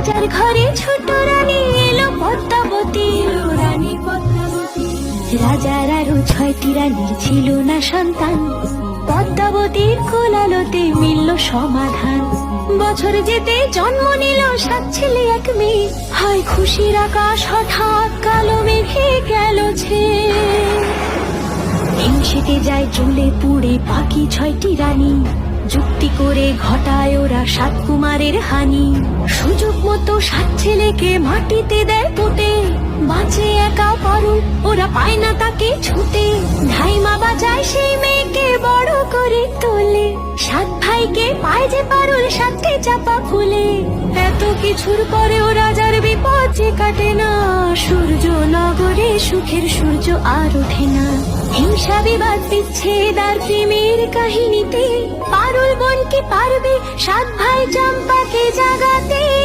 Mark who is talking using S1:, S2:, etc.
S1: রাজার ঘরে ছোট রানী এলো পদ্মাবতী, রাজার আরো 6টি রানীর ছিল না সন্তান, পদ্মাবতীর কোলালোতে মিলল সমাধান। বছর যেতে জন্ম নিল 7 ছেলে 1 মেয়ে, হয় খুশির আকাশ হঠাৎ কালো মেঘে গেল ছেয়ে। হিংসেতে যায় জ্বলে পুড়ে বাকি 6টি রানী, যুক্তি করে ঘটায় ওরা 7 কুমারের হানি। সুযোগ মতো 7 ছেলেকে মাটিতে দেয় পুঁতে, বাঁচে একা পারুল ওরা পায় না তাকে ছুটে। ধাইমা বাজায় সেই মেয়েকে বড় করে তোলে, 7 ভাইকে পায় যে পারুল 7টে চাপা ফুলে। এত কিছুর পরেও রাজার বিপদ যে কাটে না, সূর্য নগরে সুখের সূর্য আর ওঠে না। হিংসা বিবাদ বিচ্ছেদ আর প্রেমের কাহিনীতে পারুল বোন কি পারবে 7 ভাই চম্পাকে জাগাতে।